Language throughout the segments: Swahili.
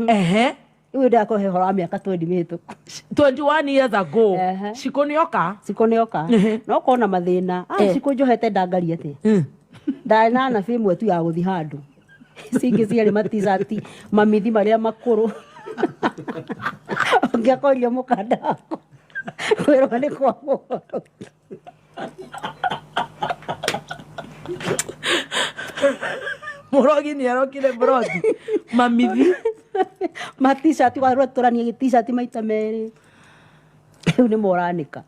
Ehe. Iwe ndako he hora miaka 20 mitu. 21 years ago. Ciko nioka. Ciko nioka. No kona mathina. Ciko njohete ndangari ate. Ndana na fimu etu ya guthi handu. Singi ciari matizati mamithi maria makuru. Ngiakoria mukanda wako. Kwero ni kwa mũhoro. Murogi ni arokire brodi. Mamithi. T-shirt wa turania T-shirt maita meri. Ni moranika.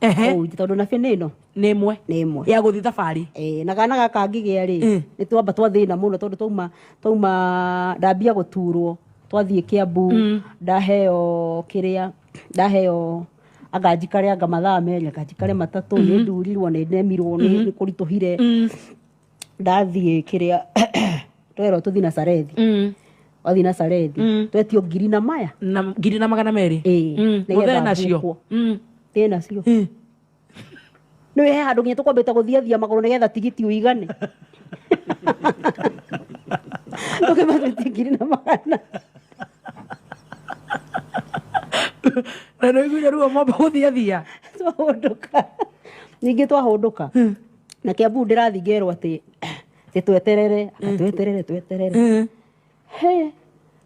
Oh, tondu na fene no. Nemwe. Ya guthi thabari. Na kana gaka ngigea ri. Ni twamba twathina muno tondu twauma ndambia guturwo. Twathie Kiambu. Ndaheo kiria. Ndaheo agajikare anga mathaa meri agajikare matatu ni ndurirwo ni nemirwo ni kurituhire. Ndathie kiria. Twero tuthi na Sarethi. Wathi na Sarethi. Twetio ngiri na maya. Na ngiri na magana meri. Muthe nacio. Tena cio. No he handu ngiye tukwambita guthiathia maguru nigetha tigiti uigane. Tukimate ngiri na magana. Na no igure ruo momba guthiathia. Twahunduka. Ningi twahunduka. Na Kiambu ndirathingerwo ati tweterere. He.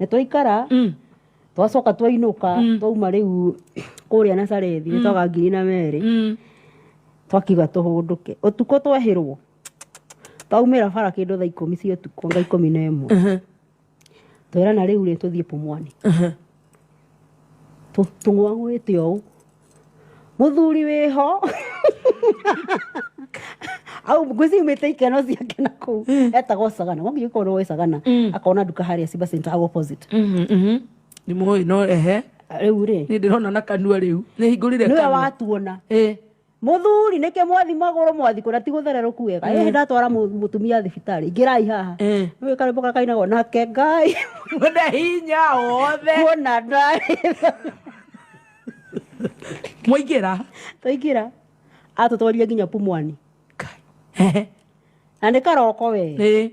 Ne twaikara. Twacoka twainuka. Twauma riu kuria na Sarethi. Twaga ngiri na meri. Twakiga tuhunduke. Utuko twahirwo. Twaumira bara kindu thaa 10 cia utuko thaa 11. Twirana riu ri tuthie Pumwani. Tungwangwite o. Muthuri wiho. Au nguzi umete ikeno ciake na ku. Etagwo Sagana. Wangi uko no Sagana. Akona duka haria Simba Center opposite. Ni muhoi no Riu ri. Ni ndirona na kanua riu. Ni hingurire kanua. Niwe watuona. Muthuri nike mwathi maguru mwathi kuna ti guthereruku wega ndatwara mutumia thibitari ngirai haha niwe kare boka kainago nake Ngai wenda hinya wothe kuona ndari mwigira twigira atutwaria nginya Pumwani na ndikaroko we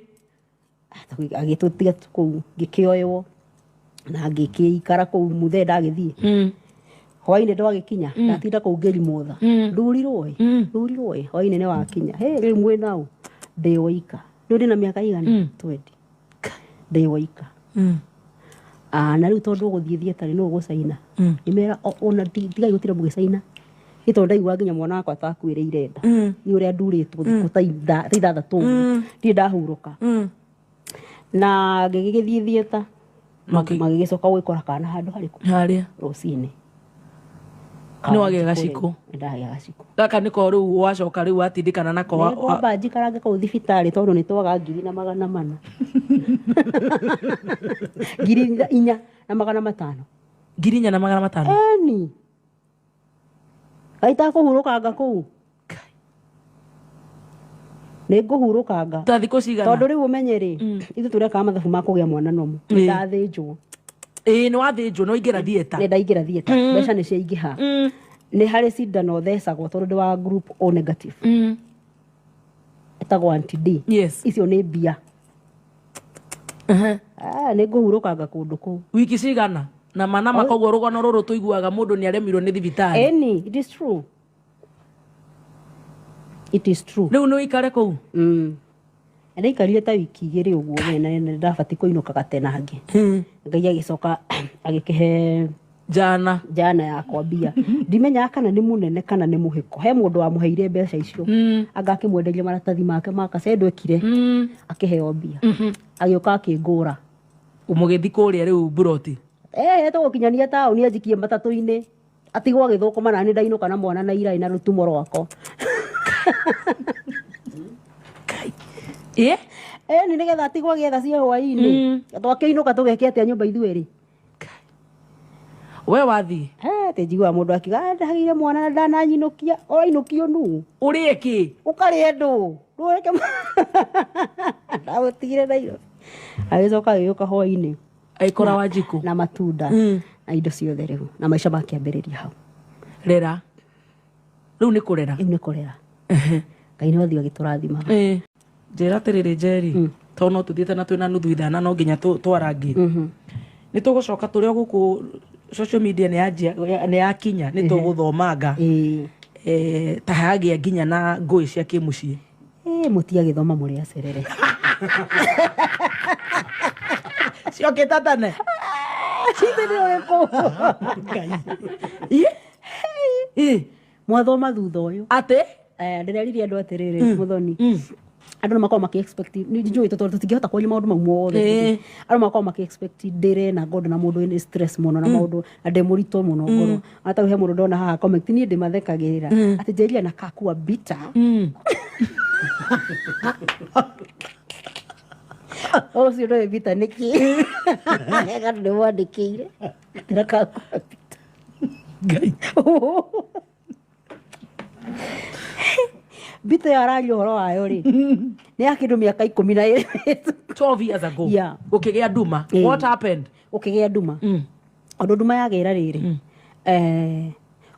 agitutiga kuu ngikioywo na ngikikara kuu muthe ndagithie hwaine ndwagikinya ndatinda kuu Ngerimutha ndurirwo hwaine ne wakinya he mwe nao ndi waika ndi na miaka igana 20 ndi waika na riu tondu guthithie tari no gucaina imera ona tiga gutira mugicaina ito ndaigua nginya mwana wakwa atakwire irenda ni uria nduritwo thiku ta ithathatu ndi ndahuruka na ngigithithie ta magigicoka gwikora kana handu haria rucini ni wage gaciko ndage gaciko gaka niko riu wacoka riu atindikana nako wa njikarange kau thibitari tondu ni twaga ngiri na magana mana ngiri 4 na magana 5 ngiri 4 na magana 5 eni aita kuhurukanga kuu nego hurukanga ta thiko cigana tondu riu umenyeri ithu tureka mathabu ma kugia mwana nomu ndathinjwo ni wathinjwo no ingira thieta ni ndaingira thieta mbeca ni ciaingiha ni hari cindano thecagwo tondu ndi wa group O negative etagwo anti-D yes icio ni mbia nego hurukanga kundu kuu wiki cigana na mana makogwo rugano ruru tuiguaga mundu ni aremirwo ni thibitari eni it is true riu no ikare kuu ndaikarire ta wiki igiri uguo na ndabati kuinuka gatenange Ngai agicoka agikihe jana yakwa mbia ndimenya kana ni munene kana ni muhiko he mundu wa muheire mbeca icio agakimwenderia maratathi make makacendwekire akiheo mbia agioka akingura umugithi kuria riu buroti tugukinyania tauni ajikie matatu-ini atigwo agithukuma na ni ndainuka na mwana na irai na rutumo rwako ni nigetha atigwo getha cia hwaini twakiinuka tugeke atia nyumba ithueri we wathi te njigua mundu akiga ndahagire mwana ndananyinukia oinukio nu urie ki ukari ndu rueke ndawutigire nairo agicoka agioka hwaini aikora Wanjiku na matunda na indo ciothe riu na maisha makiambiriria hau rera riu ni kurera Ngai ni wathi agiturathima njira tiriri Njeri to no tuthiete na twina nuthu ithana no nginya twarangi nitugucoka turio guku social media ni yakinya nituguthomanga tahagia nginya na ngui cia kimucie mutia githoma muri acerere cio tatane cithirireko mwathoma thutha uyu ate ndireririe andu atiriri muthoni andu makao maki-expect njui tutingihota kwaria maundu mau mothe andu makao maki-expect ndire na ngondo na mundu ni stress muno na maundu na ndemurito muno ngoro ata he mundu ndona haha comment ni ndimathekagirira ati Njeri na kakua bitter si ndo bitter niki ega ndo wandikire ndira kakua bitter ngai bito ya radio horo ayo ri ni akindu miaka 12 12 years ago yeah ukigea nduma what happened ukigea nduma andu nduma yagira riri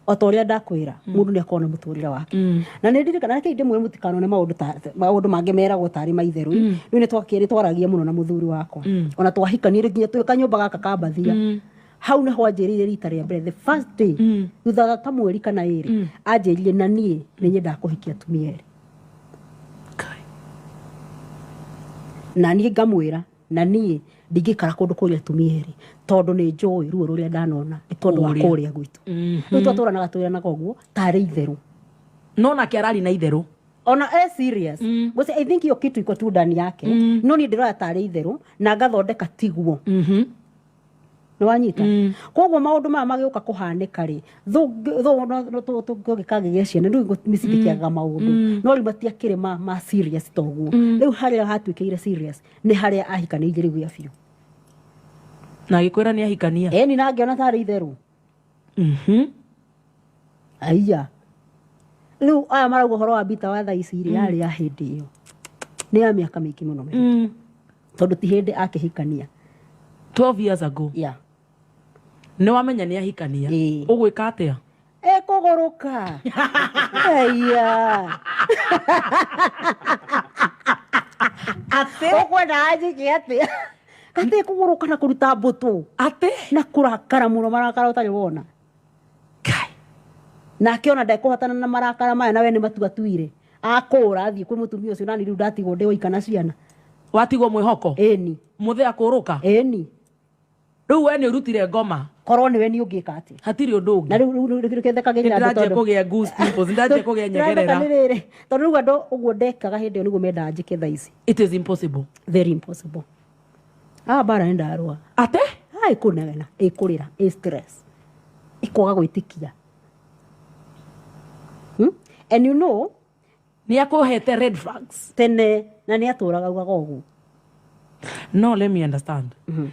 otoria ndakwira mundu ni akona muturira wake na ni ndirikana reke ndimwe mutikano ne maundu mange meragwo tari maitheru riu ni twakiri twaragia muno na muthuri wakwa ona twahikanire nginya twika nyumba gaka kambathia hau naho anjirire rita ria mbere the first day thutha kamweri kana iri anjirire na nie ni nyenda kuhikia atumia eri na nie ngamwira na nie ndigikara kundu kuria atumia eri tondu ni njoi ruo ruria ndanona ni tondu wa kuria gwitu riu twaturanaga twiranaga uguo tari itheru no na kiarari na itheru ona serious gose I think yo kitu iko tu ndani yake no ni ndira tari itheru na ngathondeka tiguo wanyita koguo maundu maya magiuka kuhanika ri tho gikagigia ciana ndu micipikiaga maundu no ribatia kire ma serious toguo riu haria hatuikire serious ni haria ahikaniire riu ya biu na gikwira ni ahikania ni nangiona tari itheru aiya riu aya marauga horo wa bita wa thaisi iri yari ya hindi iyo ni ya miaka mingi muno tondu ti hindi akihikania 12 years ago yeah ni wamenya ni ahikania ugwika atia kuguruka aiya ate ukwenda ajike atia ate kuguruka na kuruta mbutu ate na kurakara muno marakara utari wona kai na akiona ndekuhotana na marakara maya nawe ni matua tuire akura athie kwi mutumia ucio nani riu ndatigwo ndi oikana ciana watigwo mwihoko eni muthe akuruka eni riu we ni urutire ngoma korwo niwe ni ungika ati hatiri undu ungi na riu kethekagira andu tondu kugia goose pimples ndaje kugia nyegerera tondu riu andu uguo ndekaga hindi iyo niguo menda njike thaici it is impossible very impossible bara enda arua ate kunegena ikurira stress ikwaga gwitikia and you know ni akuhete red flags tene na ni aturaga ugaga uguo no let me understand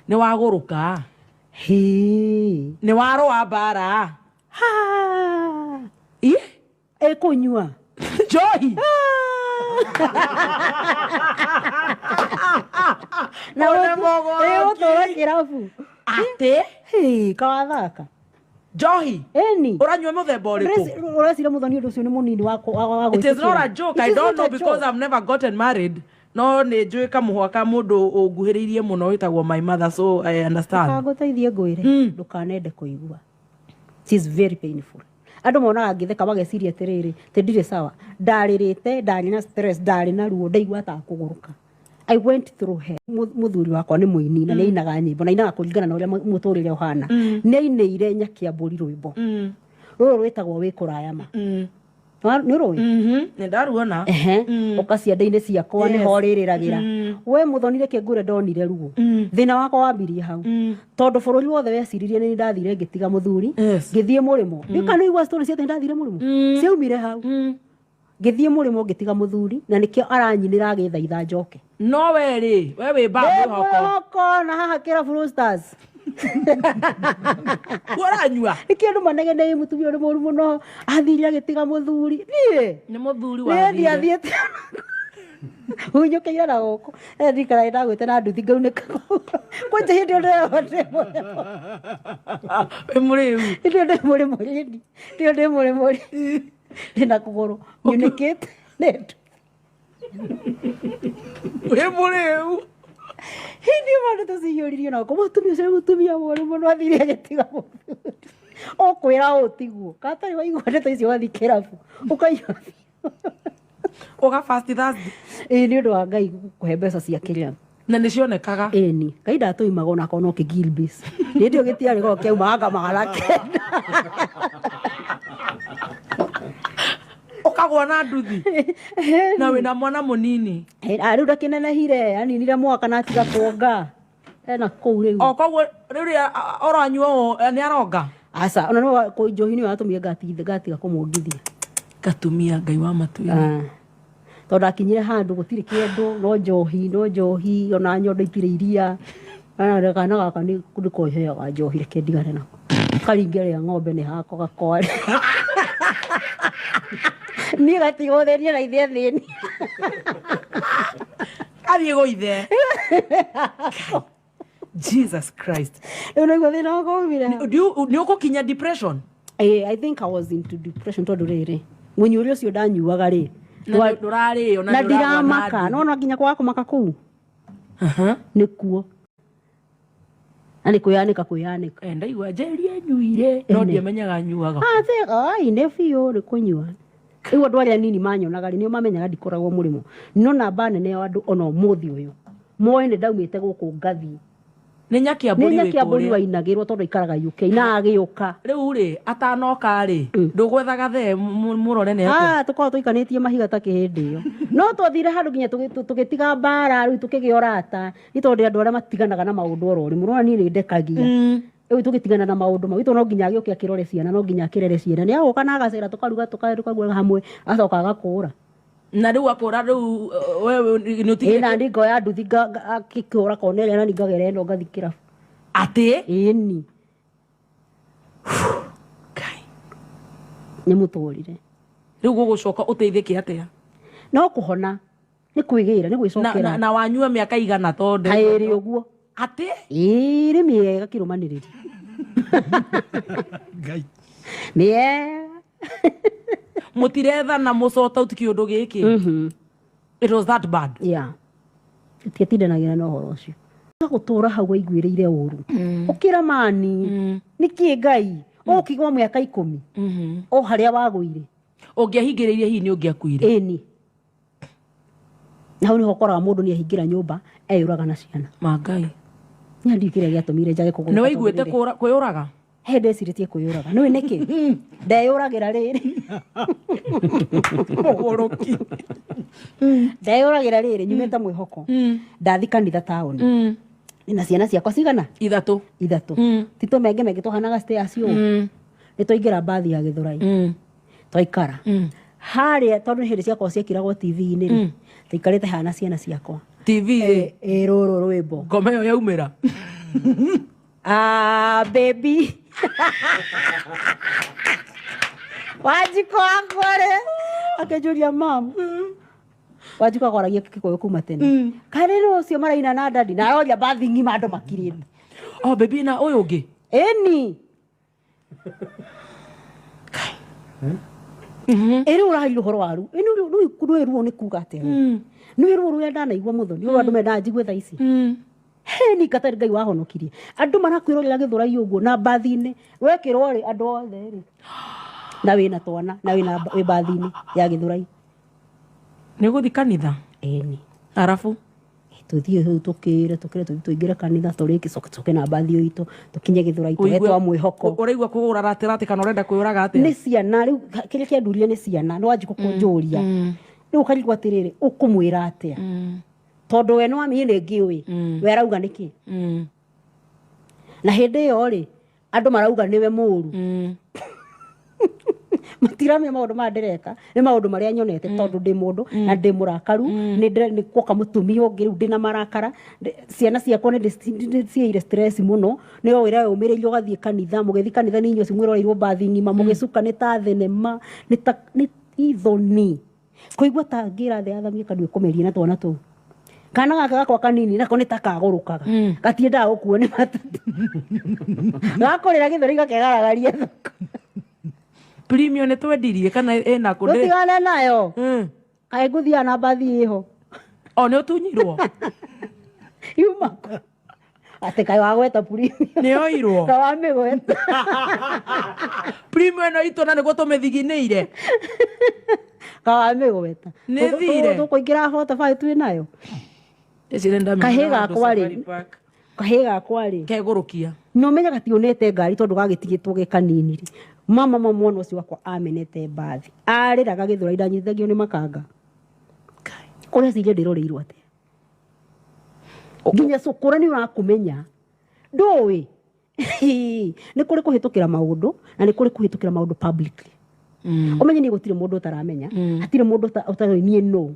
ni waguruka ni waroa bara kunyua johi na utura kirabu ate kawathaka johi eni uranywa muthemba uriku uracira muthoni undu ucio ni munini wa it is not a joke. I don't know because I've never gotten married. No ni njui kamuhwaka mundu unguhiriirie muno witagwo my mother, so I understand. Kaguteithie ngwire ndukanende kuigua. It is very painful. Andu monaga ngitheka mageciria tiriri te ndire sawa ndaririte ndari na stress ndari na ruo ndaigua ta kuguruka. I went through hell. Muthuri wakwa ni muini na inaga nyimbo na inaga kuringana na uria muturire uhana ni aineire nyakia mburi rwimbo ruru rwitagwo wikurayama ni rui ni ndaruona ukacia ndeine ciakwa ni ho ririragira we muthonire ke ngure ndonire ruo thina wakwa wambirie hau tondu bururi wothe weciririe ni ndathire ngitiga muthuri ngithie murimo nikana igwa story cia ndathire murimo ciaumire hau ngithie murimo ngitiga muthuri na nikio aranyinira agithaitha njoke no weri we wi babu hoko na haha kira Frosters uranyua ikindu manege nei mutumia uri muru muno athire agitiga muthuri ni muthuri wa ni athiete unyokeira na goko ndikara ndagwite na nduthi ngaunika kwanje hindi ndire muriu ndi muri ndina kuguru unikite netu we muriu Hindi mwana tuciyũririe na ko mũtumia ũcio mũtumia mũru mũno athire agĩtiga mũthuri ũkwĩra ũtiguo katarĩ waigua ndeto icio wathi kĩrabu ũkaigua Oga fast Thursday. Nĩ ũndũ wa Ngai kũhe mbeca cia kĩrĩa Na nĩ cionekaga. Ngai ndatũimaga ona kono ke Gilbis nĩ ndio gĩtiarĩ go kĩauma anga magana kenda Ukagwa na nduthi na wĩna mwana mũnini rĩu ndakinenehire aninire mwaka na atiga kuonga ena kũu rĩu koguo rĩu oranyua nĩ aronga aca ona no njohi nĩ watũmire ngatiga kũmwongithia gatumia Ngai wa matuĩra tondũ akinyire handũ gũtirĩ kĩndũ no njohi ona nyondo itirĩ iria kana gaka nĩ kũheaga njohi reke ndigane nako karinge rĩa ng'ombe nĩ hako gakwari niĩ gatigũthĩrie na ithe thĩni athiĩ gũithe Jesus Christ. Rĩu nĩguo thĩna wakwa umire Nĩ ũgũkinya depression? I think I was into depression tondũ rĩrĩ mũnyũri ũcio ndanyuaga rĩ ndũrarĩo na ndiramaka no nginya kwa kũmaka kũu nĩkuo na nĩ kwĩyanĩka ndaigua Njeri nyuire no ndiamenyaga nyuaga nĩ biũ nĩ kũnyua rĩu andũ arĩa nini manyonaga rĩ nĩo mamenyaga ndikoragwo mũrĩmo no namba nene ya andũ ona ũmũthĩ ũyũ moĩ nĩ ndaumĩte gũkũ ngathi nĩ Nyakiambũri wainagĩrwo tondũ ikaraga UK na agĩũka rĩu rĩ atanoka rĩ ndũgwethaga the mũrore nĩ atĩ tũkorwo tũikanĩtie mahiga ta kĩhĩndĩ ĩyo no twathire handũ nginya tũgĩtiga mbara rĩu tũkĩgĩa ũrata nĩ tondũ andũ arĩa matiganaga na maũndũ oro rĩmwe no niĩ nĩ ndekagia rĩu tũgĩtigana na maũndũ mau itũ no nginya agĩũke akĩrore ciana no nginya akĩrere ciana nĩ agũka na agacera tũkaruga tũkaguo hamwe acoka agakũra na rĩu akũra rĩu wewe nĩ ũtigire na ndĩ ngoya nduthi akĩkũra Cornelia na ningagera ĩno ngathi kĩrabu atĩ ĩni nĩ mũtũrire rĩu gũgũcoka ũteithĩke atĩa no kũhona nĩ kwĩgĩra nĩ gwĩcokera na wanyua mĩaka igana tondũ kaĩrĩ ũguo atĩ nĩ mĩega kĩrũmanĩrĩri Ngai mũtirethana mũcota ũtiki ũndũ gĩkĩ it was that bad tũtiatindanagĩra na ũhoro ũcio gũtũra hau waiguĩrĩire ũru ũkĩra mani nĩkĩ Ngai ũkigwa mĩaka 10 o harĩa wagũire ũngĩahingĩrĩirie hihi nĩ ũngĩakuire ĩni na hau nĩho ũkoraga mũndũ nĩ ahingĩra nyũmba eyũraga na ciana Ngai nĩ andũ kĩrĩa gĩatũmire njage kũgũra nĩ waiguĩte kwĩyũraga ndecirĩtie kwĩyũraga nĩwe nĩkĩ ndeyũragĩra rĩrĩ mũgũrũki ndeyũragĩra rĩrĩ nyumĩte mwĩhoko ndathi kanitha taũni na ciana ciakwa cigana 3 titũmenge tũhanaga stairs ũũ nĩ twaingĩra mbathi ya Gĩthũrai twaikara harĩa tondũ hĩndĩ ciakwa ciekĩragwo TV-inĩ rĩ tũikarĩte hana ciana ciakwa TV rũrũ rwĩmbo ngoma ĩyo yaumĩra baby Wanjiko akore akĩnjũria mam Wanjiko akoragia Gĩkũyũ kuma tene karĩrĩ ũcio maraina na dadi na aroria mbathi ng'ima andũ makirĩte baby na ũyũ ũngĩ ĩni ĩrĩ ũrahari ũhoro waru nĩ ruo nĩ kuga atĩa nĩ ruo rũrĩa ndanaigua mũthoni nĩ andũ mendaga njigue thaa ici ni katarĩ Ngai wahonokirie andũ marakwĩrorera Gĩthũrai ũguo na mbathi-inĩ wekĩrwo rĩ andũ othe rĩ na wĩna twana na wĩna mbathi-inĩ ya Gĩthũrai nĩ gũthi kanitha ĩni arabu tuthiĩ hau tũkĩre tũingĩre kanitha tũcoke na mbathi itũ tũkinye Gĩthũrai twetwa mwĩhoko ũraigua kũgũra ratĩ kana ũrenda kwĩyũraga atĩa nĩ ciana rĩu kĩrĩa kĩandurire nĩ ciana nĩ Wanjikũ kũnjũria rĩu ũkarigwo atĩrĩrĩ ũkũmwĩra atĩa tondũ we nĩwamenye nĩ ngĩũĩ we arauga nĩkĩ na hĩndĩ ĩyo rĩ andũ marauga nĩwe mũũru matiramenya maũndũ maya ndĩreka nĩ maũndũ marĩa nyonete tondũ ndĩ mũndũ na ndĩ mũrakaru nĩ kwoka mũtumia ũngĩ rĩu ndĩna marakara ciana ciakwa nĩ ciĩire stress mũno nĩ wĩra ũmĩrĩire ũgathiĩ kanitha mũgĩthiĩ kanitha nĩ inyuĩ mwĩroreirwo mbathi ng'ima mũgĩcuka nĩ ta thenema nĩ ithoni kũigua ta ngĩra thĩ athamie kanua kũmeria na twana tũu kana gaka gakwa kanini nako nĩ ta kagũrũkaga gatiendaga gũkuo nĩ matatũ gakorĩra Gĩthũrai gakegaragaria thoko premium nĩ twendirie kana ĩna kũ gũtigane nayo kaĩ ngũthiaga na mbathi ĩho nĩ ũtunyirwo yuma ate kai wagweta premium nä oirwo na wamĩgweta premium ĩno itũ na nĩguo tũmĩthiginĩire kawamĩgweta nĩ thire tũkũingĩra bota baĩ twĩ nayo kahĩ gakwa rĩ kegũrũkia no menyaga tionete ngari tondũ gagĩtigĩtwo ge kanini rĩ mama mwana ũcio wakwa amenete mbathi arĩraga gĩthũra indanyithagio nĩ makanga kũrĩa cirĩ ndĩroreirwo atĩa nginya cũkũra nĩ ũrakũmenya ndũĩ nĩ kũrĩ kũhĩtũkĩra maũndũ na nĩ kũrĩ kũhĩtũkĩra maũndũ publicly ũmenye nĩ gũtirĩ mũndũ ũtaramenya hatirĩ mũndũ ũtarĩ niĩ no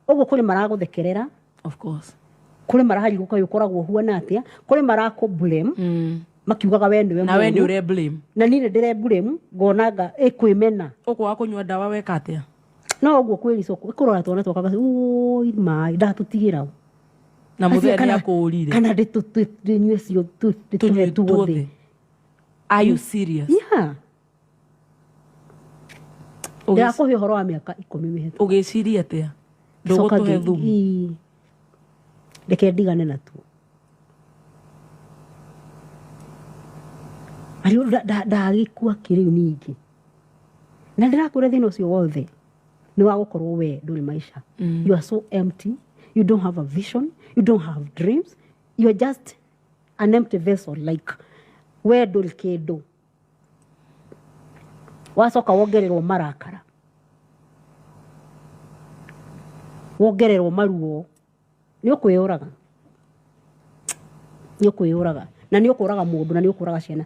ũguo kũrĩ maragũthekerera of course kũrĩ maraharigũka ũkoragwo huana atĩa kũrĩ marakũ blame makiugaga we nĩwe na we nĩ ũre blame na niĩ nĩ ndĩre blame ngonaga ĩkwĩmena ũkwaga kũnyua ndawa weka atĩa no ũguo kwĩricwo kũrora twana twakaga ui maĩ ndatũtigĩra na mũthee nĩ akũũrire kana ndĩnyue cio tũnyue tuothe are you serious yeah ndakũhe ũhoro wa mĩaka 10 mĩhetũku ũgĩciria atĩa ndũgũtũhe thumu reke ndigane natuo ndagĩkua kĩrĩu ningĩ na ndĩrakwĩra thĩna ũcio wothe nĩ wa gũkorwo we ndũrĩ maisha you are so empty you don't have a vision you don't have dreams you are just an empty vessel like we ndũrĩ kĩndũ wacoka wongererwo marakara wongererwo maruo nĩ ũkwĩyũraga na nĩ ũkũraga mũndũ na nĩ ũkũraga ciana